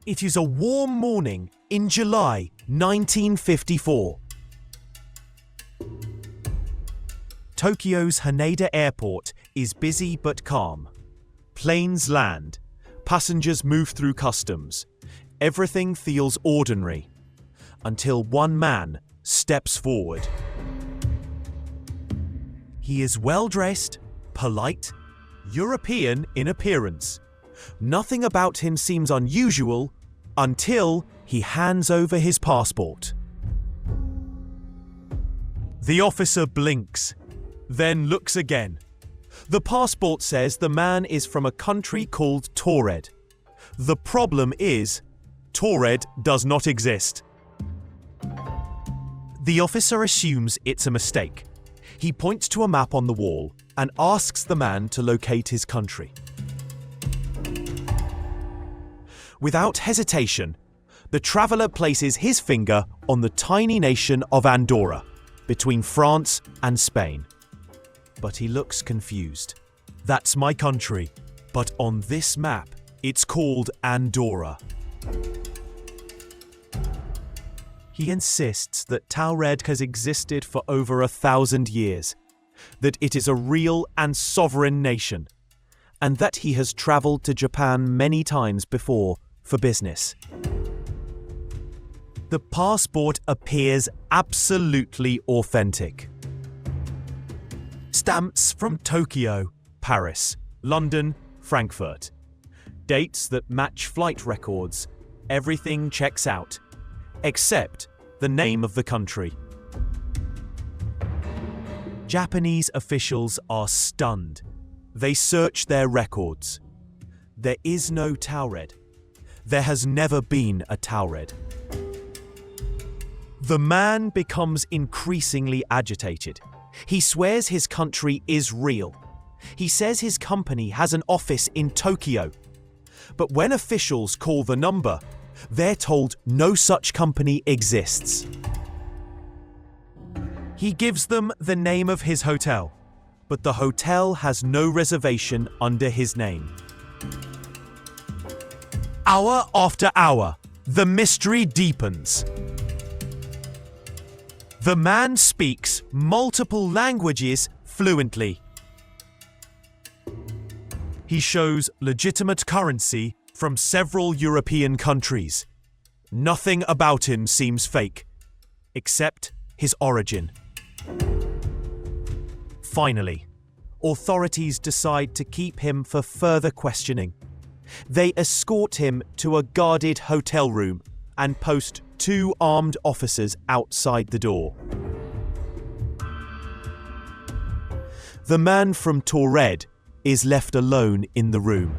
It is a warm morning in July 1954. Tokyo's Haneda Airport is busy but calm. Planes land. Passengers move through customs. Everything feels ordinary until one man steps forward. He is well-dressed, polite, European in appearance. Nothing about him seems unusual until he hands over his passport. The officer blinks, then looks again. The passport says the man is from a country called Taured. The problem is, Taured does not exist. The officer assumes it's a mistake. He points to a map on the wall and asks the man to locate his country. Without hesitation, the traveller places his finger on the tiny nation of Andorra, between France and Spain. But he looks confused. That's my country, but on this map, it's called Andorra. He insists that Taured has existed for over 1,000 years, that it is a real and sovereign nation, and that he has travelled to Japan many times before for business. The passport appears absolutely authentic. Stamps from Tokyo, Paris, London, Frankfurt. Dates that match flight records. Everything checks out, except the name of the country. Japanese officials are stunned. They search their records. There is no Taured. There has never been a Taured. The man becomes increasingly agitated. He swears his country is real. He says his company has an office in Tokyo. But when officials call the number, they're told no such company exists. He gives them the name of his hotel, but the hotel has no reservation under his name. Hour after hour, the mystery deepens. The man speaks multiple languages fluently. He shows legitimate currency from several European countries. Nothing about him seems fake, except his origin. Finally, authorities decide to keep him for further questioning. They escort him to a guarded hotel room and post 2 armed officers outside the door. The man from Taured is left alone in the room.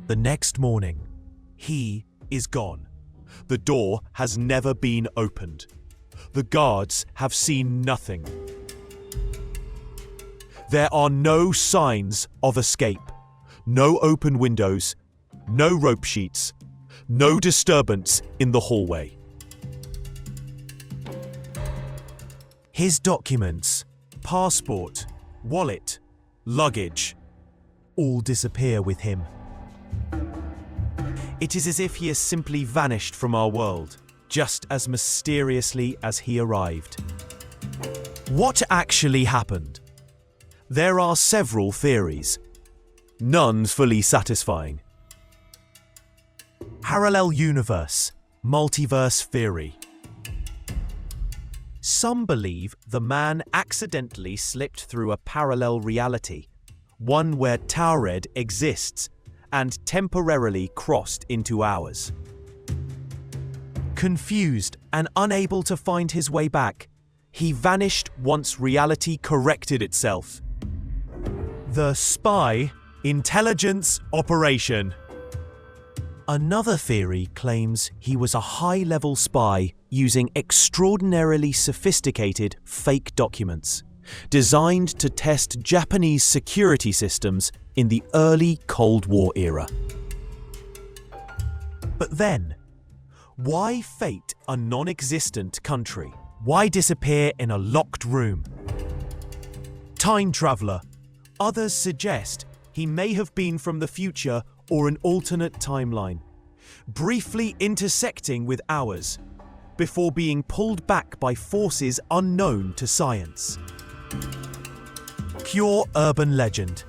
The next morning, he is gone. The door has never been opened. The guards have seen nothing. There are no signs of escape. No open windows, no rope sheets, no disturbance in the hallway. His documents, passport, wallet, luggage, all disappear with him. It is as if he has simply vanished from our world, just as mysteriously as he arrived. What actually happened? There are several theories. None fully satisfying. Parallel universe, multiverse theory. Some believe the man accidentally slipped through a parallel reality, one where Taured exists, and temporarily crossed into ours. Confused and unable to find his way back, he vanished once reality corrected itself. The spy intelligence operation. Another theory claims he was a high-level spy using extraordinarily sophisticated fake documents, designed to test Japanese security systems in the early Cold War era. But then, why fate a non-existent country? Why disappear in a locked room? Time traveller. Others suggest he may have been from the future or an alternate timeline, briefly intersecting with ours, before being pulled back by forces unknown to science. Pure urban legend.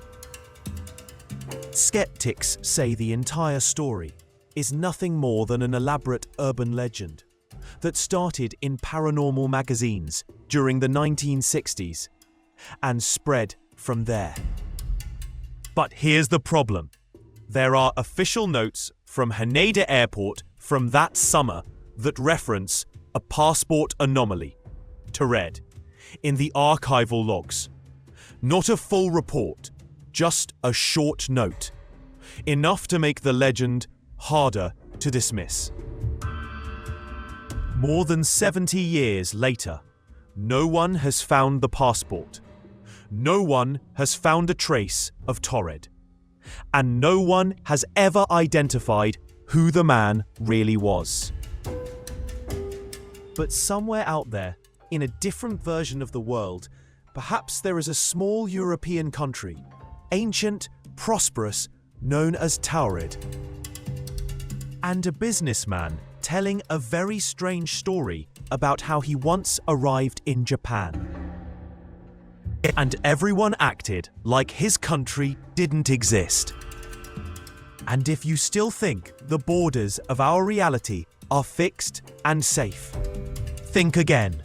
Skeptics say the entire story is nothing more than an elaborate urban legend that started in paranormal magazines during the 1960s and spread from there. But here's the problem. There are official notes from Haneda Airport from that summer that reference a passport anomaly, Taured, in the archival logs. Not a full report, just a short note, enough to make the legend harder to dismiss. More than 70 years later, no one has found the passport. No one has found a trace of Taured. And no one has ever identified who the man really was. But somewhere out there, in a different version of the world, perhaps there is a small European country, ancient, prosperous, known as Taured, and a businessman telling a very strange story about how he once arrived in Japan. And everyone acted like his country didn't exist. And if you still think the borders of our reality are fixed and safe, think again.